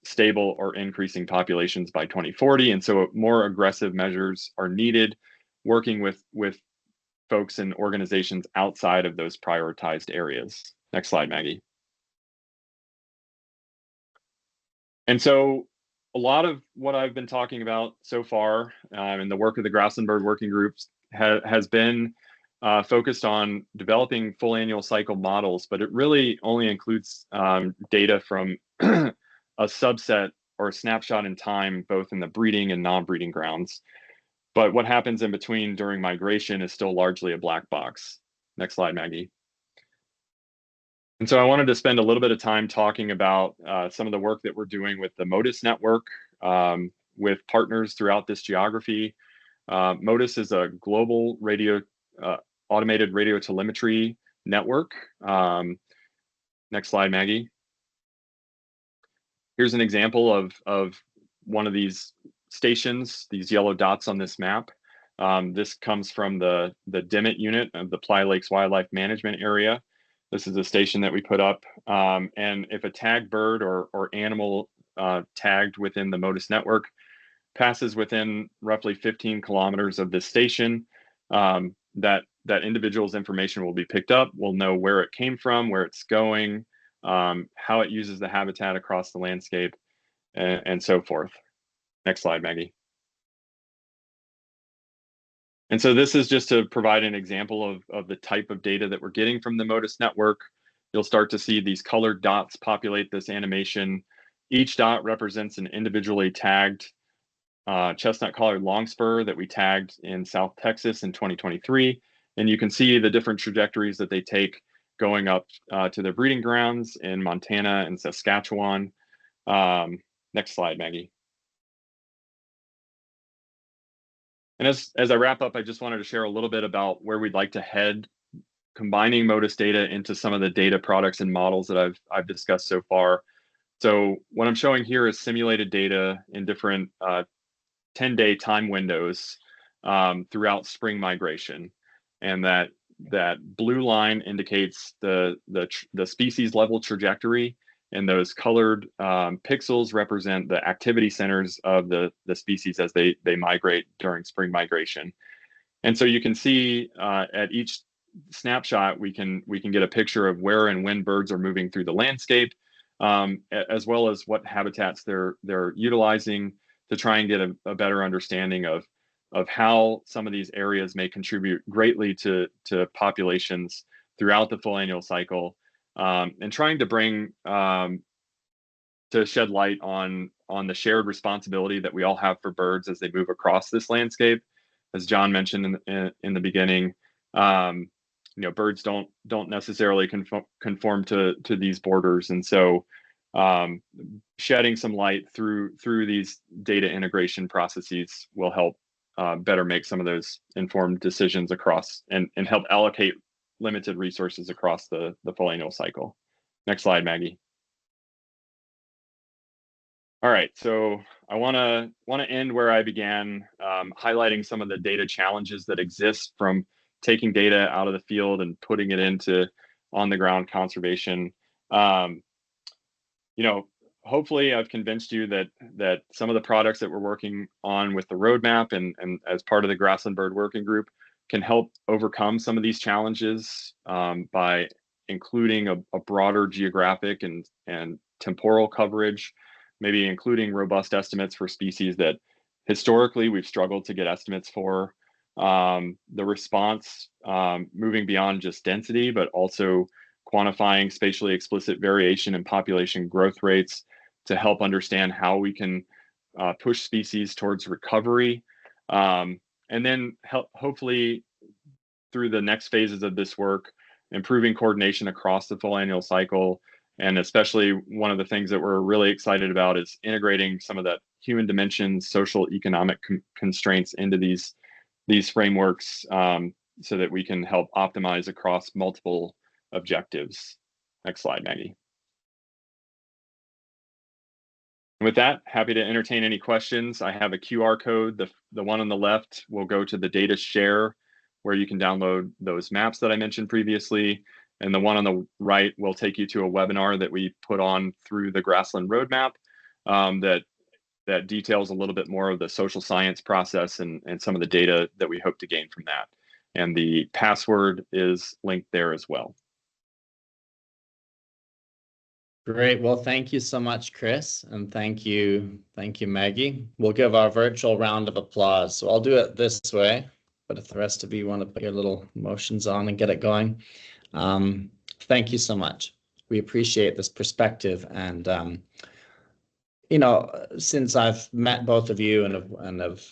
stable or increasing populations by 2040. And so more aggressive measures are needed, working with folks and organizations outside of those prioritized areas. Next slide, Maggie. And so a lot of what I've been talking about so far in the work of the Grassland Bird Working Groups has been focused on developing full annual cycle models, but it really only includes data from a subset or a snapshot in time, both in the breeding and non-breeding grounds. But what happens in between during migration is still largely a black box. Next slide, Maggie. And so I wanted to spend a little bit of time talking about some of the work that we're doing with the MODIS network with partners throughout this geography. MODIS is a global automated radio telemetry network. Next slide, Maggie. Here's an example of one of these stations, these yellow dots on this map. This comes from the Dimmitt unit of the Ply Lakes Wildlife Management Area. This is a station that we put up. And if a tagged bird or animal tagged within the MODIS network passes within roughly 15 kilometers of this station, that individual's information will be picked up. We'll know where it came from, where it's going, how it uses the habitat across the landscape, and so forth. Next slide, Maggie. And so this is just to provide an example of the type of data that we're getting from the MODIS network. You'll start to see these colored dots populate this animation. Each dot represents an individually tagged chestnut-collared longspur that we tagged in South Texas in 2023. And you can see the different trajectories that they take going up to their breeding grounds in Montana and Saskatchewan. Next slide, Maggie. And as I wrap up, I just wanted to share a little bit about where we'd like to head, combining MODIS data into some of the data products and models that I've discussed so far. So what I'm showing here is simulated data in different 10-day time windows throughout spring migration, and that blue line indicates the species level trajectory, and those colored pixels represent the activity centers of the species as they migrate during spring migration. And so you can see at each snapshot, we can get a picture of where and when birds are moving through the landscape, as well as what habitats they're utilizing, to try and get a better understanding of how some of these areas may contribute greatly to populations throughout the full annual cycle, and trying to bring to shed light on the shared responsibility that we all have for birds as they move across this landscape. As John mentioned in the beginning, birds don't necessarily conform to these borders, and so shedding some light through these data integration processes will help better make some of those informed decisions across and help allocate limited resources across the full annual cycle. Next slide, Maggie. All right, so I want to end where I began, highlighting some of the data challenges that exist from taking data out of the field and putting it into on-the-ground conservation. Hopefully I've convinced you that some of the products that we're working on with the roadmap and as part of the Grassland Bird Working Group can help overcome some of these challenges by including a broader geographic and temporal coverage, maybe including robust estimates for species that historically we've struggled to get estimates for. The response moving beyond just density, but also quantifying spatially explicit variation in population growth rates to help understand how we can push species towards recovery. And then hopefully through the next phases of this work, improving coordination across the full annual cycle. And especially one of the things that we're really excited about is integrating some of that human dimensions, social economic constraints into these frameworks so that we can help optimize across multiple objectives. Next slide, Maggie. And with that, happy to entertain any questions. I have a QR code. The one on the left will go to the data share, where you can download those maps that I mentioned previously. And the one on the right will take you to a webinar that we put on through the Grassland Roadmap that details a little bit more of the social science process and some of the data that we hope to gain from that. And the password is linked there as well. Great. Well, thank you so much, Chris, and thank you, Maggie. We'll give our virtual round of applause. So I'll do it this way, but if the rest of you want to put your little motions on and get it going, thank you so much. We appreciate this perspective, and since I've met both of you and have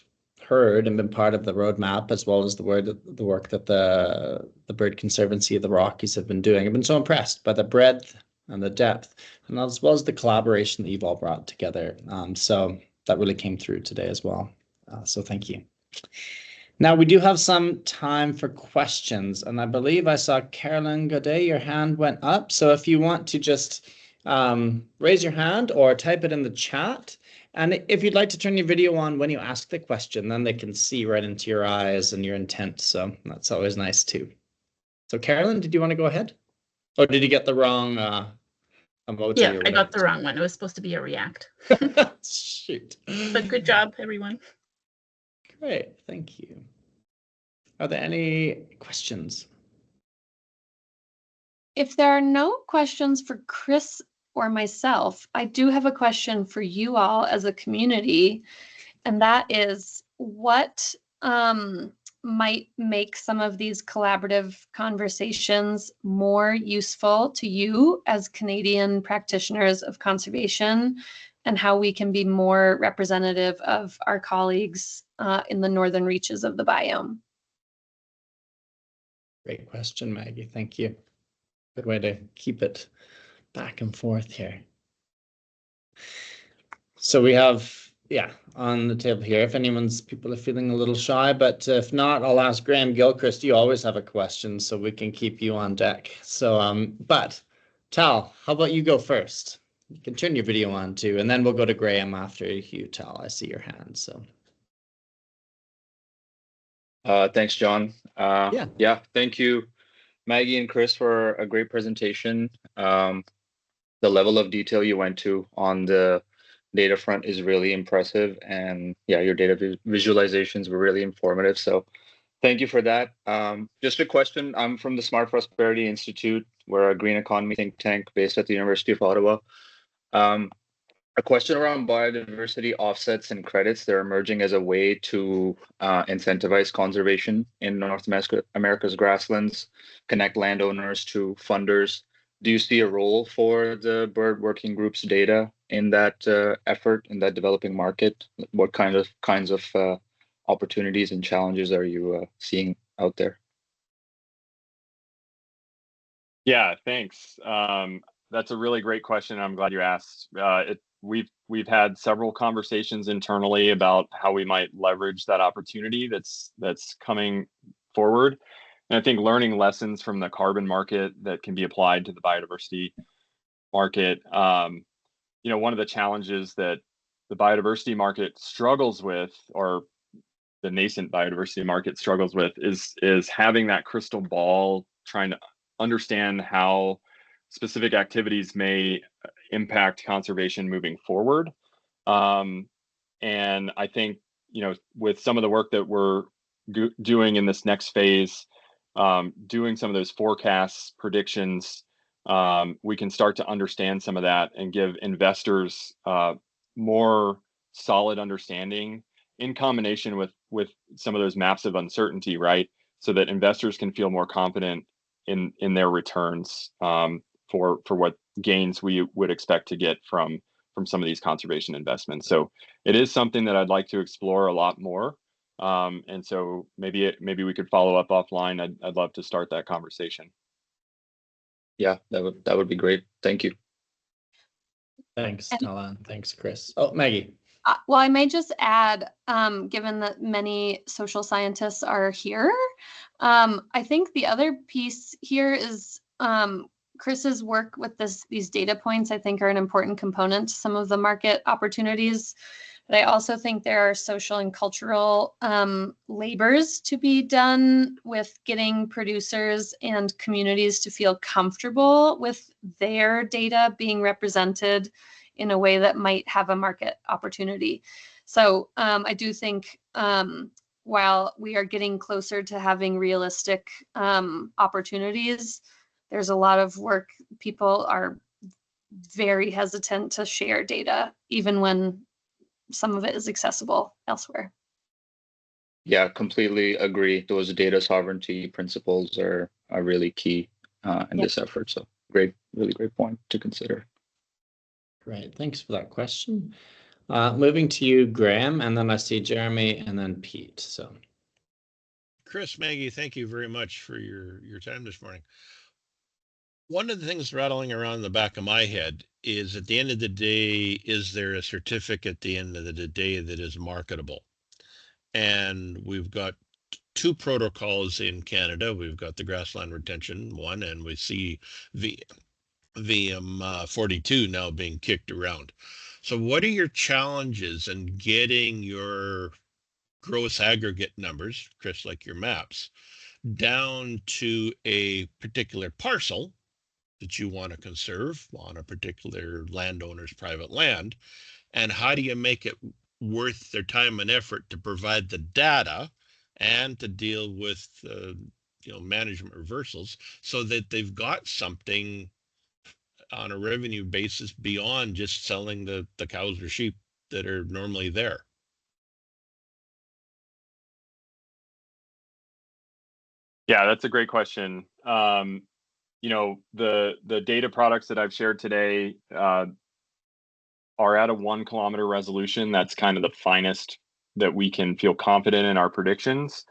heard and been part of the roadmap, as well as the work that the Bird Conservancy of the Rockies have been doing. I've been so impressed by the breadth and the depth, and as well as the collaboration that you've all brought together. So that really came through today as well. So thank you. Now we do have some time for questions, and I believe I saw Carolyn Godet, your hand went up. So if you want to just raise your hand or type it in the chat. And if you'd like to turn your video on when you ask the question, then they can see right into your eyes and your intent. So that's always nice too. So Carolyn, did you want to go ahead? Or did you get the wrong emoji? Yeah, I got the wrong one. It was supposed to be a react. Shoot. But good job, everyone. Great, thank you. Are there any questions? If there are no questions for Chris or myself, I do have a question for you all as a community, and that is what might make some of these collaborative conversations more useful to you as Canadian practitioners of conservation, and how we can be more representative of our colleagues in the northern reaches of the biome. Great question, Maggie. Thank you. Good way to keep it back and forth here. So we have, on the table here, if people are feeling a little shy, but if not, I'll ask Graham Gilchrist. You always have a question, so we can keep you on deck. So, but Tal, how about you go first? You can turn your video on too, and then we'll go to Graham after you, Tal. I see your hand, so. Thanks, John. Yeah, thank you, Maggie and Chris, for a great presentation. The level of detail you went to on the data front is really impressive, and yeah, your data visualizations were really informative. So thank you for that. Just a question. I'm from the Smart Prosperity Institute. We're a green economy think tank based at the University of Ottawa. A question around biodiversity offsets and credits. They're emerging as a way to incentivize conservation in North America's grasslands, connect landowners to funders. Do you see a role for the bird working group's data in that effort, in that developing market? What kinds of opportunities and challenges are you seeing out there? Yeah, thanks. That's a really great question. I'm glad you asked. We've had several conversations internally about how we might leverage that opportunity that's coming forward. And I think learning lessons from the carbon market that can be applied to the biodiversity market. One of the challenges that the biodiversity market struggles with, or the nascent biodiversity market struggles with, is having that crystal ball, trying to understand how specific activities may impact conservation moving forward. And I think, with some of the work that we're doing in this next phase, doing some of those forecasts, predictions, we can start to understand some of that and give investors more solid understanding in combination with some of those maps of uncertainty, right? So that investors can feel more confident in their returns for what gains we would expect to get from some of these conservation investments. So it is something that I'd like to explore a lot more. And so maybe we could follow up offline. I'd love to start that conversation. Yeah, that would be great. Thank you. Thanks, Tala. Thanks, Chris. Oh, Maggie. Well, I may just add, given that many social scientists are here, I think the other piece here is Chris's work with these data points, I think, are an important component to some of the market opportunities. But I also think there are social and cultural labors to be done with getting producers and communities to feel comfortable with their data being represented in a way that might have a market opportunity. So I do think while we are getting closer to having realistic opportunities, there's a lot of work. People are very hesitant to share data, even when some of it is accessible elsewhere. Yeah, completely agree. Those data sovereignty principles are really key in this effort. So really great point to consider. Great, thanks for that question. Moving to you, Graham, and then I see Jeremy and then Pete. So, Chris, Maggie, thank you very much for your time this morning. One of the things rattling around in the back of my head is, at the end of the day, is there a certificate at the end of the day that is marketable? And we've got two protocols in Canada. We've got the grassland retention one, and we see VM 42 now being kicked around. So what are your challenges in getting your gross aggregate numbers, Chris, like your maps, down to a particular parcel that you want to conserve on a particular landowner's private land? And how do you make it worth their time and effort to provide the data and to deal with management reversals, so that they've got something on a revenue basis beyond just selling the cows or sheep that are normally there? Yeah, that's a great question. The data products that I've shared today are at a 1 kilometer resolution. That's kind of the finest that we can feel confident in our predictions.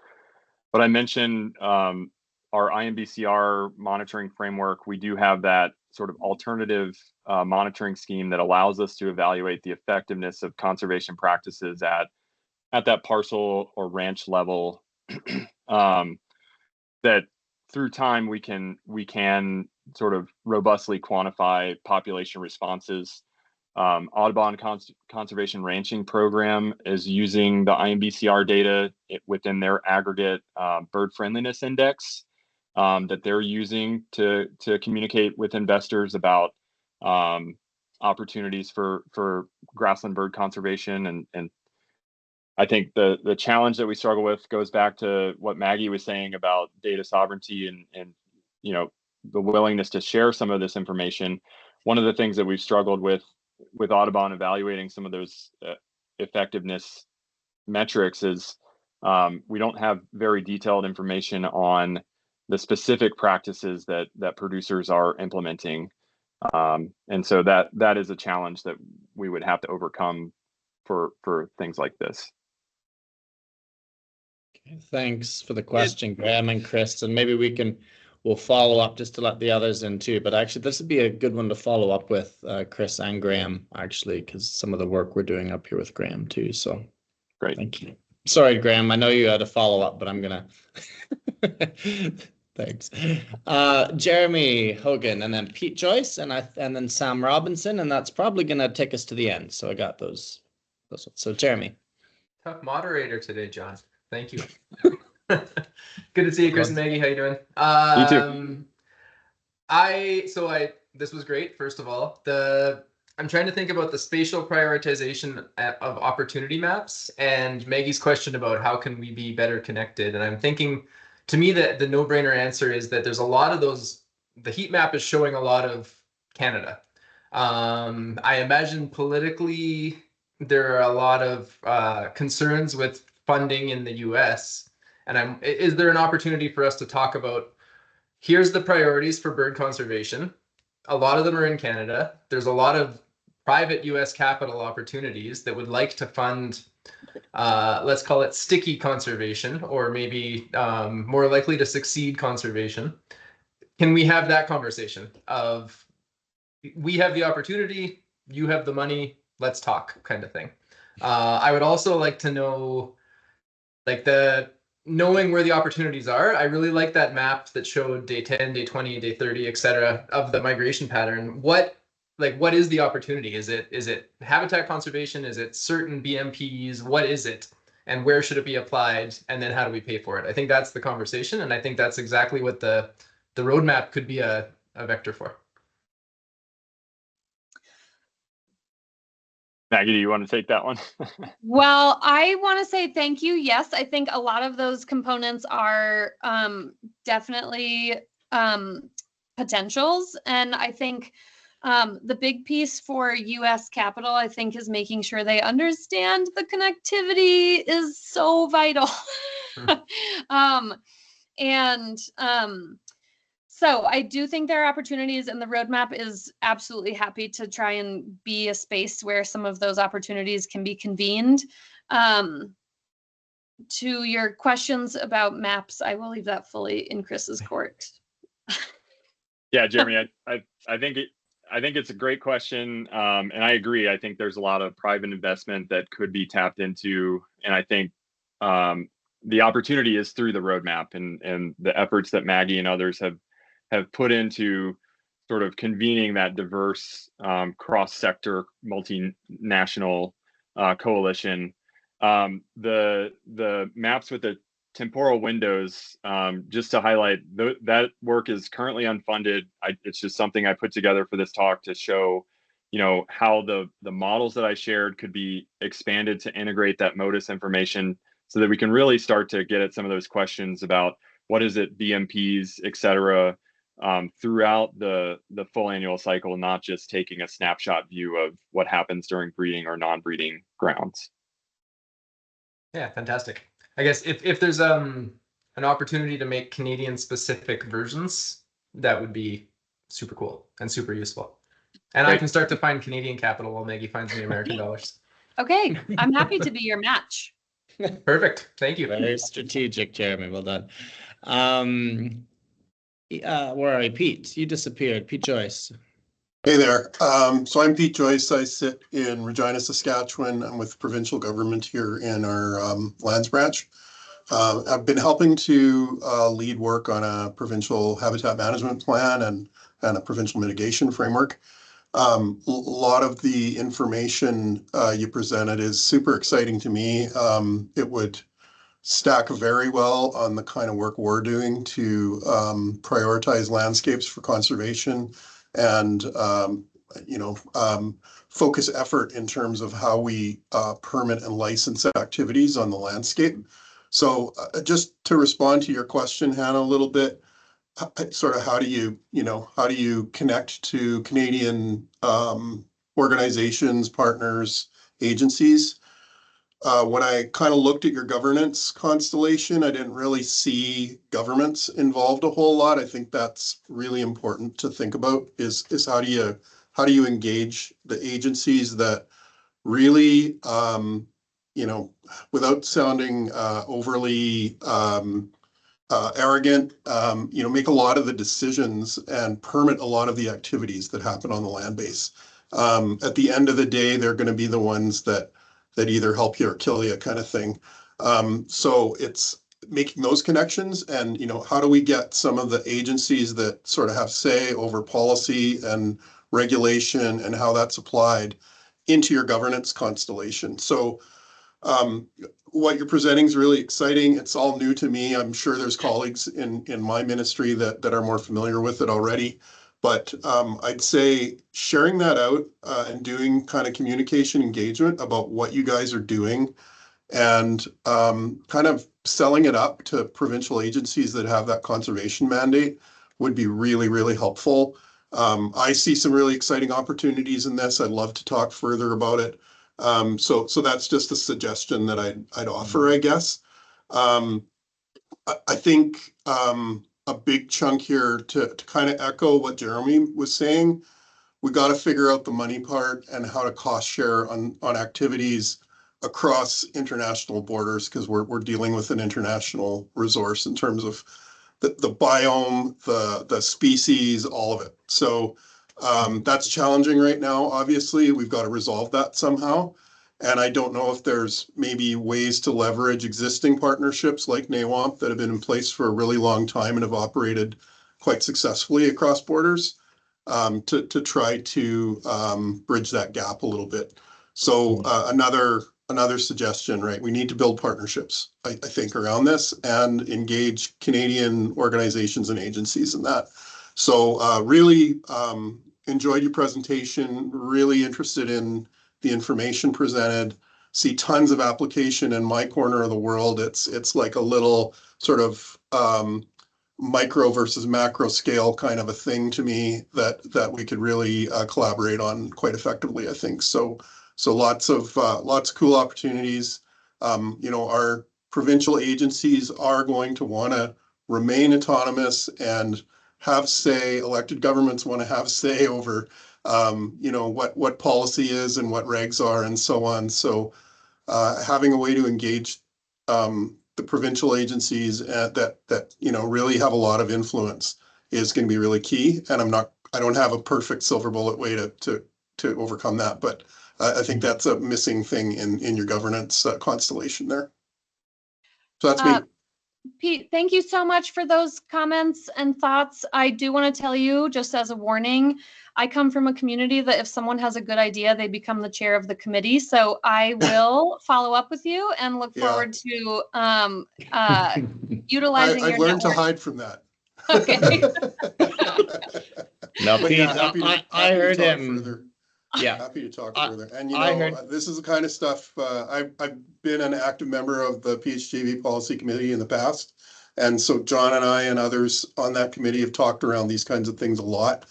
But I mentioned our IMBCR monitoring framework. We do have that sort of alternative monitoring scheme that allows us to evaluate the effectiveness of conservation practices at that parcel or ranch level. That through time we can sort of robustly quantify population responses. Audubon Conservation Ranching Program is using the IMBCR data within their aggregate bird friendliness index that they're using to communicate with investors about opportunities for grassland bird conservation. And I think the challenge that we struggle with goes back to what Maggie was saying about data sovereignty and the willingness to share some of this information. One of the things that we've struggled with Audubon evaluating some of those effectiveness metrics is we don't have very detailed information on the specific practices that producers are implementing. And so that is a challenge that we would have to overcome for things like this. okay, thanks for the question, Graham and Chris. And maybe we'll follow up just to let the others in too. But actually, this would be a good one to follow up with Chris and Graham, actually, because some of the work we're doing up here with Graham too. So great. Thank you. Sorry, Graham. I know you had a follow up, but I'm going to. Thanks. Jeremy Hogan, and then Pete Joyce, and then Sam Robinson, and that's probably going to take us to the end. So I got those ones. So Jeremy. Tough moderator today, John. Thank you. Good to see you, Chris and Maggie. How you doing? You too. This was great. First of all, I'm trying to think about the spatial prioritization of opportunity maps and Maggie's question about how can we be better connected. And I'm thinking, to me, that the no-brainer answer is that there's a lot of those. The heat map is showing a lot of Canada. I imagine politically there are a lot of concerns with funding in the US. And is there an opportunity for us to talk about, here's the priorities for bird conservation. A lot of them are in Canada. There's a lot of private US capital opportunities that would like to fund, let's call it sticky conservation, or maybe more likely to succeed conservation. Can we have that conversation of, we have the opportunity, you have the money, let's talk kind of thing. I would also like to know, like, knowing where the opportunities are. I really like that map that showed day 10, day 20, day 30, etc. of the migration pattern. What is the opportunity? Is it habitat conservation? Is it certain BMPs? What is it? And where should it be applied? And then how do we pay for it? I think that's the conversation. And I think that's exactly what the roadmap could be a vector for. Maggie, do you want to take that one? Well, I want to say thank you. Yes, I think a lot of those components are definitely potentials. And I think the big piece for US capital, I think, is making sure they understand the connectivity is so vital. So I do think there are opportunities, and the roadmap is absolutely happy to try and be a space where some of those opportunities can be convened. To your questions about maps, I will leave that fully in Chris's court. Yeah, Jeremy, I think it's a great question, and I agree. I think there's a lot of private investment that could be tapped into, and I think the opportunity is through the roadmap and the efforts that Maggie and others have put into sort of convening that diverse cross-sector multinational coalition. The maps with the temporal windows, just to highlight, that work is currently unfunded. It's just something I put together for this talk to show, how the models that I shared could be expanded to integrate that MODIS information so that we can really start to get at some of those questions about what is it, BMPs, et cetera, throughout the full annual cycle, not just taking a snapshot view of what happens during breeding or non-breeding grounds. Yeah, fantastic. I guess if there's an opportunity to make Canadian specific versions, that would be super cool and super useful. And I can start to find Canadian capital while Maggie finds me American dollars. Okay, I'm happy to be your match. Perfect. Thank you. Very strategic, Jeremy. Well done. Where are you, Pete? You disappeared. Pete Joyce. Hey there. So I'm Pete Joyce. I sit in Regina, Saskatchewan. I'm with provincial government here in our lands branch. I've been helping to lead work on a provincial habitat management plan and a provincial mitigation framework. A lot of the information you presented is super exciting to me. It would stack very well on the kind of work we're doing to prioritize landscapes for conservation and focus effort in terms of how we permit and license activities on the landscape. So just to respond to your question, Hannah, a little bit, sort of how do you connect to Canadian organizations, partners, agencies? When I kind of looked at your governance constellation, I didn't really see governments involved a whole lot. I think that's really important to think about is how do you engage the agencies that really, without sounding overly arrogant, make a lot of the decisions and permit a lot of the activities that happen on the land base. At the end of the day, they're going to be the ones that either help you or kill you kind of thing. So it's making those connections and, how do we get some of the agencies that sort of have say over policy and regulation and how that's applied into your governance constellation. So what you're presenting is really exciting. It's all new to me. I'm sure there's colleagues in my ministry that are more familiar with it already. But I'd say sharing that out and doing kind of communication engagement about what you guys are doing and kind of selling it up to provincial agencies that have that conservation mandate would be really, really helpful. I see some really exciting opportunities in this. I'd love to talk further about it. So that's just a suggestion that I'd offer, I guess. I think a big chunk here to kind of echo what Jeremy was saying, we got to figure out the money part and how to cost share on activities across international borders because we're dealing with an international resource in terms of the biome, the species, all of it. So that's challenging right now. Obviously, we've got to resolve that somehow. And I don't know if there's maybe ways to leverage existing partnerships like NAWAMP that have been in place for a really long time and have operated quite successfully across borders to try to bridge that gap a little bit. So another suggestion, right? We need to build partnerships, I think, around this and engage Canadian organizations and agencies in that. So really enjoyed your presentation, really interested in the information presented, see tons of application in my corner of the world. It's like a little sort of micro versus macro scale kind of a thing to me that we could really collaborate on quite effectively, I think. So lots of cool opportunities. Our provincial agencies are going to want to remain autonomous and have say. Elected governments want to have say over, you know, what policy is and what regs are and so on. So having a way to engage the provincial agencies that you know really have a lot of influence is going to be really key. And I don't have a perfect silver bullet way to overcome that, but I think that's a missing thing in your governance constellation there. So that's me. Pete, thank you so much for those comments and thoughts. I do want to tell you, just as a warning, I come from a community that if someone has a good idea, they become the chair of the committee. So I will follow up with you and look forward to utilizing your I've learned network. to hide from that. Okay. No, But Pete, yeah, happy I to heard talk him. further. Yeah, Happy to talk further. And you I know, heard- this is the kind of stuff, I've been an active member of the PHJV policy committee in the past. And so John and I and others on that committee have talked around these kinds of things a lot.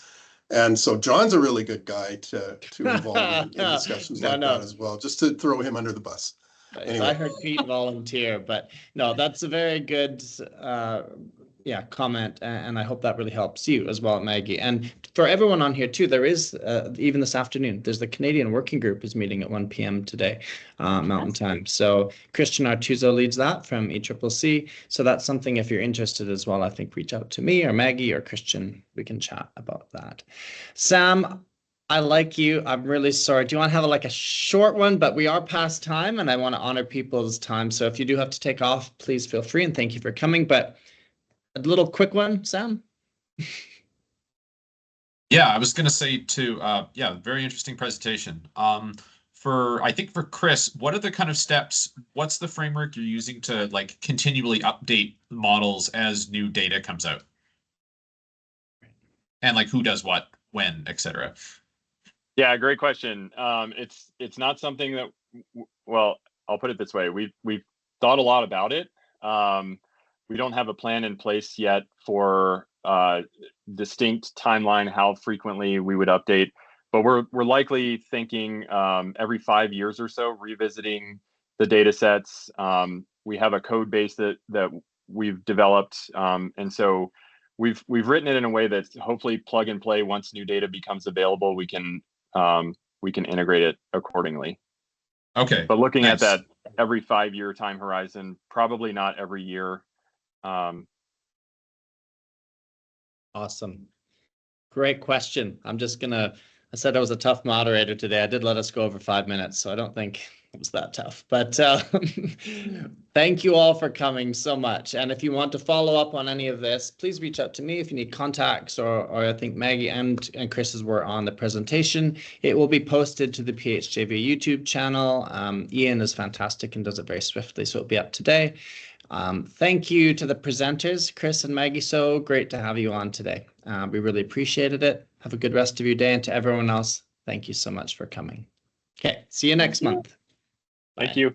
And so John's a really good guy to involve in discussions that as well, just to throw him under the bus. Anyway. I heard Pete volunteer, but no, that's a very good comment, and I hope that really helps you as well, Maggie. And for everyone on here too, there is even this afternoon, there's the Canadian Working Group is meeting at 1 p.m. today, Mountain Time. So Christian Artuso leads that from ECCC. So that's something, if you're interested as well, I think reach out to me or Maggie or Christian. We can chat about that. Sam, I like you. I'm really sorry. Do you want to have like a short one? But we are past time and I want to honor people's time. So if you do have to take off, please feel free, and thank you for coming. But a little quick one, Sam? Yeah, I was going to say too, very interesting presentation. I think for Chris, what are the kind of steps, what's the framework you're using to like continually update models as new data comes out? And like who does what, when, etc. Yeah, great question. It's not something that, well, I'll put it this way. We've thought a lot about it. We don't have a plan in place yet for distinct timeline, how frequently we would update, but we're likely thinking every 5 years or so, revisiting the data sets. We have a code base that we've developed, and so we've written it in a way that's hopefully plug and play. Once new data becomes available, we can integrate it accordingly. Okay. But looking at that every 5 year time horizon, probably not every year. Awesome. Great question. I said I was a tough moderator today. I did let us go over 5 minutes, so I don't think it was that tough. But thank you all for coming so much. And if you want to follow up on any of this, please reach out to me if you need contacts, or I think Maggie and Chris's were on the presentation. It will be posted to the PHJV YouTube channel. Ian is fantastic and does it very swiftly, so it'll be up today. Thank you to the presenters, Chris and Maggie. So great to have you on today. We really appreciated it. Have a good rest of your day. And to everyone else, thank you so much for coming. Okay, see you next month. Thank you.